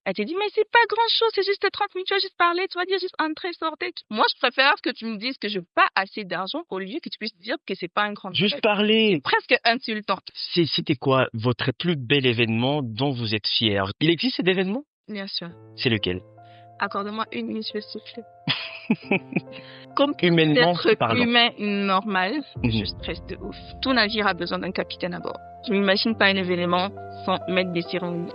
Elle te dit, mais c'est pas grand-chose, c'est juste 30 minutes, tu vas juste parler, tu vas dire juste entrer, sortir. Moi, je préfère que tu me dises que je n'ai pas assez d'argent au lieu que tu puisses dire que c'est pas un grand Juste truc. parler. Presque insultant. C'était quoi votre plus bel événement dont vous êtes fier? Il existe cet événement? Bien sûr. C'est lequel? Accorde-moi 1 minute, je vais souffler. Comme humainement D'être parlant. humain normal, Mhm. je stresse de ouf. Tout navire a besoin d'un capitaine à bord. Je m'imagine pas un événement sans mettre des cérémonies.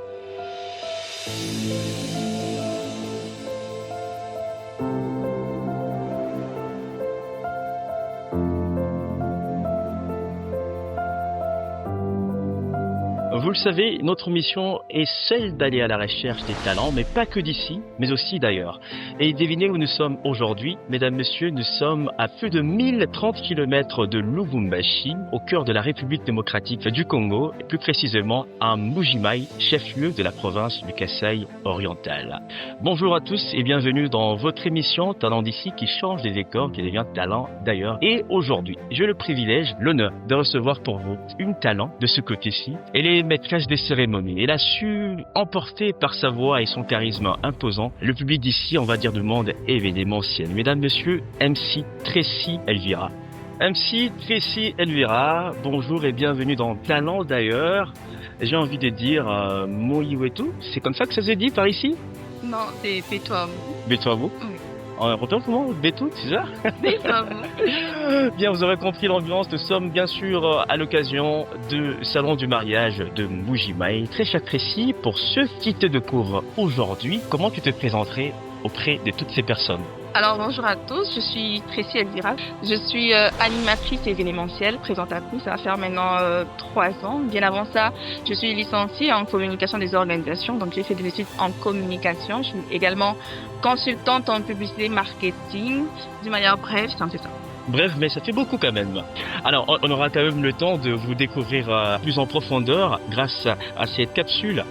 Vous le savez, notre mission est celle d'aller à la recherche des talents, mais pas que d'ici, mais aussi d'ailleurs. Et devinez où nous sommes aujourd'hui, mesdames, messieurs, nous sommes à plus de 1030 km de Lubumbashi, au cœur de la République démocratique du Congo, et plus précisément à Mbuji-Mayi, chef-lieu de la province du Kasaï oriental. Bonjour à tous et bienvenue dans votre émission Talent d'ici qui change des décors, qui devient talent d'ailleurs. Et aujourd'hui, j'ai le privilège, l'honneur de recevoir pour vous une talent de ce côté-ci. Elle est maîtresse des cérémonies. Elle a su emporter par sa voix et son charisme imposant le public d'ici, on va dire du monde événementiel. Mesdames, messieurs, MC Tracy Elvira. MC Tracy Elvira, bonjour et bienvenue dans Talent d'ailleurs. J'ai envie de dire Moïwetu, c'est comme ça que ça se dit par ici? Non, c'est fais-toi. Fais-toi vous. Oui. En retour, comment? Bétou, c'est ça? Fais-toi. Bien, vous aurez compris l'ambiance. Nous sommes bien sûr à l'occasion du salon du mariage de Mbuji-Mayi. Très cher Tracy, pour ceux qui te découvrent aujourd'hui, comment tu te présenterais auprès de toutes ces personnes? Alors bonjour à tous, je suis Tracy Elvira. Je suis animatrice événementielle, présentatrice. Ça va faire maintenant 3 ans. Bien avant ça, je suis licenciée en communication des organisations. Donc j'ai fait des études en communication. Je suis également consultante en publicité marketing. D'une manière brève, c'est un peu ça. Bref, mais ça fait beaucoup quand même. Alors, on aura quand même le temps de vous découvrir plus en profondeur grâce à cette capsule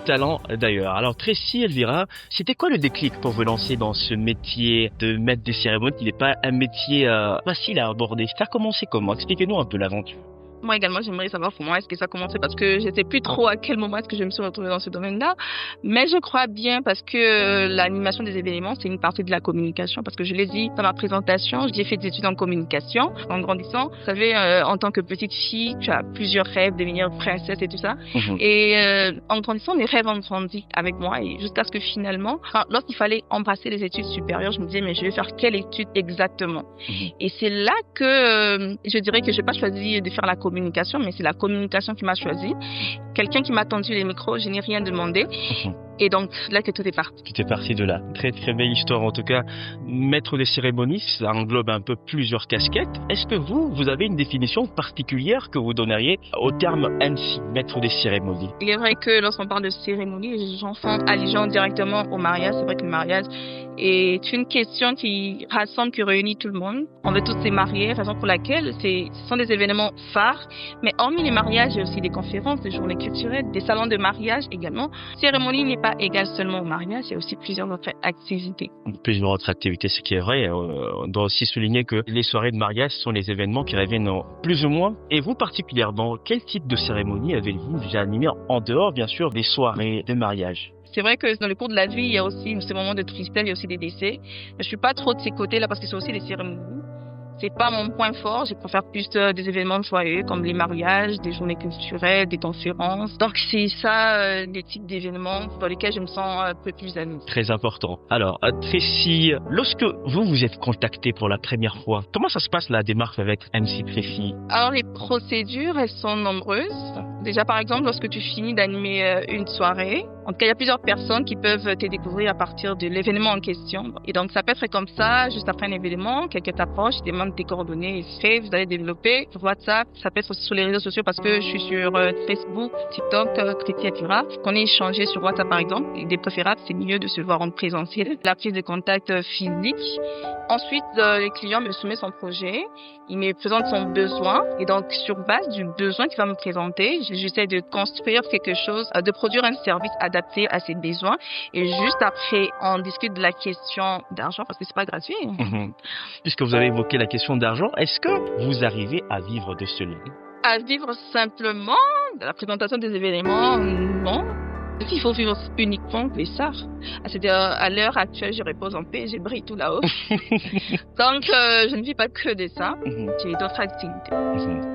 talent d'ailleurs. Alors, Tracy Elvira, c'était quoi le déclic pour vous lancer dans ce métier de maître des cérémonies qui n'est pas un métier facile à aborder? Ça a commencé comment? Expliquez-nous un peu l'aventure. Moi également, j'aimerais savoir comment est-ce que ça a commencé parce que je ne sais plus trop à quel moment est-ce que je me suis retrouvée dans ce domaine-là. Mais je crois bien parce que l'animation des événements, c'est une partie de la communication. Parce que je l'ai dit dans ma présentation, j'ai fait des études en communication. En grandissant, vous savez, en tant que petite fille, tu as plusieurs rêves, devenir princesse et tout ça. Et en grandissant, mes rêves ont grandi avec moi. Et jusqu'à ce que finalement, lorsqu'il fallait embrasser les études supérieures, je me disais, mais je vais faire quelle étude exactement? Et c'est là que je dirais que je n'ai pas choisi de faire la communication, mais c'est la communication qui m'a choisi. Quelqu'un qui m'a tendu les micros, je n'ai rien demandé. Et donc, là que tout est parti. Tout est parti de là. Très très belle histoire en tout cas. Maître des cérémonies, ça englobe un peu plusieurs casquettes. Est-ce que vous avez une définition particulière que vous donneriez au terme MC, maître des cérémonies? Il est vrai que lorsqu'on parle de cérémonie, les gens font allusion directement au mariage. C'est vrai que le mariage est une question qui rassemble, qui réunit tout le monde. On veut tous se marier, raison pour laquelle ce sont des événements phares. Mais hormis les mariages, il y a aussi des conférences, des journées culturelles, des salons de mariage également. Cérémonie n'est pas égale seulement au mariage, il y a aussi plusieurs autres activités. Plusieurs autres activités, ce qui est vrai. On doit aussi souligner que les soirées de mariage sont les événements qui reviennent plus ou moins. Et vous particulièrement, quel type de cérémonie avez-vous déjà animé en dehors, bien sûr, des soirées de mariage? C'est vrai que dans le cours de la vie, il y a aussi ces moments de tristesse, il y a aussi des décès. Je suis pas trop de ces côtés-là parce que c'est aussi des cérémonies. C'est pas mon point fort. Je préfère plus des événements joyeux comme les mariages, des journées culturelles, des conférences. Donc c'est ça les types d'événements dans lesquels je me sens un peu plus à l'aise. Très important. Alors Tracy, lorsque vous êtes contacté pour la première fois, comment ça se passe la démarche avec MC Tracy? Alors les procédures, elles sont nombreuses. Déjà par exemple, lorsque tu finis d'animer une soirée, en tout cas il y a plusieurs personnes qui peuvent te découvrir à partir de l'événement en question. Et donc ça peut être comme ça, juste après un événement, quelqu'un t'approche, te demande tes coordonnées, vous allez développer sur WhatsApp, ça peut être aussi sur les réseaux sociaux parce que je suis sur Facebook, TikTok, etc. Qu'on ait échangé sur WhatsApp par exemple, il est préférable, c'est mieux de se voir en présentiel. La prise de contact physique. Ensuite, le client me soumet son projet, il me présente son besoin et donc sur base du besoin qu'il va me présenter, j'essaie de construire quelque chose, de produire un service adapté à ses besoins et juste après, on discute de la question d'argent parce que c'est pas gratuit. Puisque vous avez évoqué la question d'argent, est-ce que vous arrivez à vivre de cela? À vivre simplement de la présentation des événements, non. Il faut vivre uniquement de ça. C'est-à-dire, à l'heure actuelle, je repose en paix, je brille tout là-haut. Donc, je ne vis pas que de ça. J'ai d'autres activités.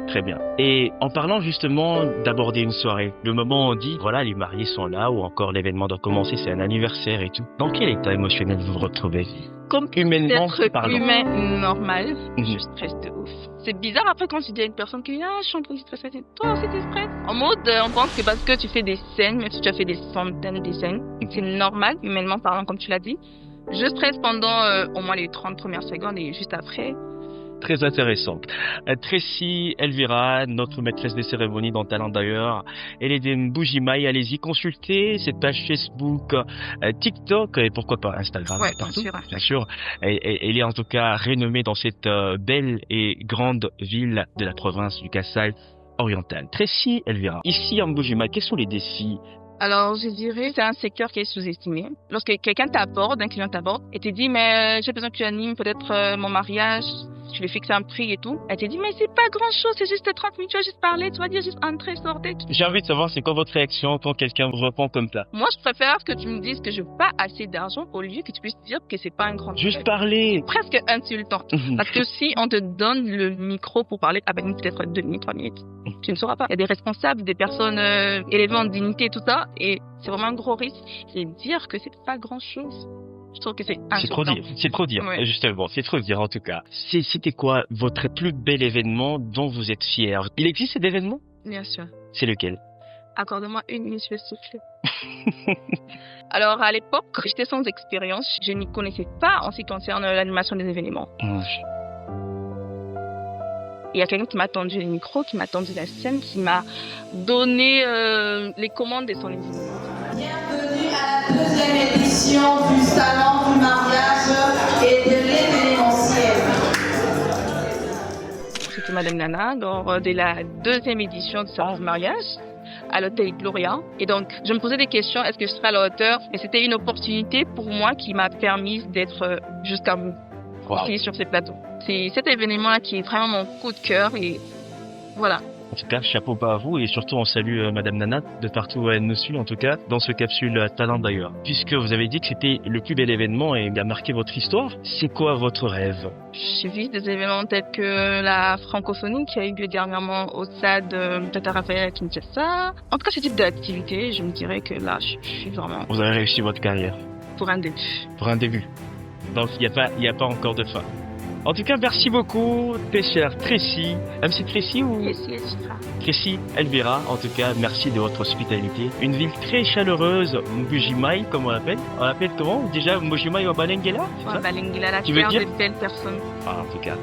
Très bien. Et en parlant justement d'aborder une soirée, le moment où on dit, voilà, les mariés sont là, ou encore l'événement doit commencer, c'est un anniversaire et tout. Dans quel état émotionnel vous vous retrouvez? Comme Humainement parlant. Humain normal, je stresse de ouf. C'est bizarre après quand tu dis à une personne que je suis en train de stresser, toi aussi tu stresses. En mode, on pense que parce que tu fais des scènes, même si tu as fait des centaines de scènes, c'est normal, humainement parlant, comme tu l'as dit. Je stresse pendant au moins les 30 premières secondes et juste après. Très intéressante. Tracy Elvira, notre maîtresse des cérémonies dans Talent d'ailleurs, elle est de Mbujimayi. Allez-y, consultez cette page Facebook, TikTok et pourquoi pas Instagram. Ouais, partout. bien sûr. Elle est en tout cas renommée dans cette belle et grande ville de la province du Kasaï oriental. Tracy Elvira, ici en Mbujimayi, quels sont les défis? Alors, je dirais, c'est un secteur qui est sous-estimé. Lorsque quelqu'un t'aborde, un client t'aborde, et te dit, mais j'ai besoin que tu animes peut-être mon mariage, tu lui fixes un prix et tout. Elle te dit, mais c'est pas grand-chose, c'est juste 30 minutes, tu vas juste parler, tu vas dire juste entrer, sortir. J'ai envie de savoir, c'est quoi votre réaction quand quelqu'un vous répond comme ça? Moi, je préfère que tu me dises que je veux pas assez d'argent au lieu que tu puisses dire que c'est pas un grand Juste truc. parler. Presque insultant. Parce que si on te donne le micro pour parler, peut-être 2 minutes, 3 minutes, tu ne sauras pas. Il y a des responsables, des personnes élevées en dignité, tout ça, et c'est vraiment un gros risque. Et dire que c'est pas grand-chose. Je trouve que c'est insultant. C'est trop dire, ouais. Justement, c'est trop dire en tout cas. C'était quoi votre plus bel événement dont vous êtes fier? Il existe cet événement? Bien sûr. C'est lequel? Accorde-moi 1 minute, je vais souffler. Alors, à l'époque, j'étais sans expérience. Je n'y connaissais pas en ce qui concerne l'animation des événements. Il y a quelqu'un qui m'a tendu le micro, qui m'a tendu la scène, qui m'a donné les commandes de son événement. Bienvenue à la 2e édition du salon du mariage et de l'événementiel. C'était Madame Nana lors de la 2e édition du salon du mariage à l'hôtel Gloria. Et donc, je me posais des questions, est-ce que je serais à la hauteur? Et c'était une opportunité pour moi qui m'a permis d'être jusqu'à bout ici sur ces plateaux. C'est cet événement-là qui est vraiment mon coup de cœur et voilà. En tout cas, chapeau bas à vous et surtout on salue Madame Nana de partout où elle nous suit en tout cas dans ce capsule Talent d'ailleurs. Puisque vous avez dit que c'était le plus bel événement et il a marqué votre histoire, c'est quoi votre rêve? J'ai vu des événements tels que la francophonie qui a eu lieu dernièrement au stade Tata Raphaël à Kinshasa. En tout cas, ce type d'activité, je me dirais que là, je suis vraiment... Vous avez réussi votre carrière? Pour un début. Pour un début. Donc il n'y a pas encore de fin. En tout cas, merci beaucoup, très chère Tracy. C'est Tracy ou Tracy Elvira, en tout cas, merci de votre hospitalité. Une ville très chaleureuse, Mbujimayi, comme on l'appelle. On l'appelle comment? Déjà, Mbujimayi ou Balengela? Balengela, la terre des belles personnes. Ah, en tout cas,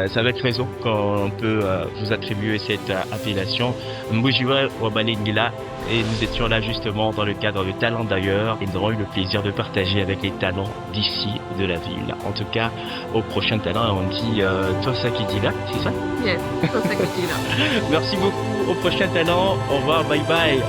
c'est avec raison qu'on peut vous attribuer cette appellation. Mbujimayi ou Balengela. Et nous étions là justement dans le cadre de Talent d'ailleurs et nous aurons eu le plaisir de partager avec les talents d'ici de la ville. En tout cas, au prochain talent, on dit toi ça qui dit là, c'est ça? Yes, toi ça qui dit là. Merci beaucoup, au prochain talent, au revoir, bye bye.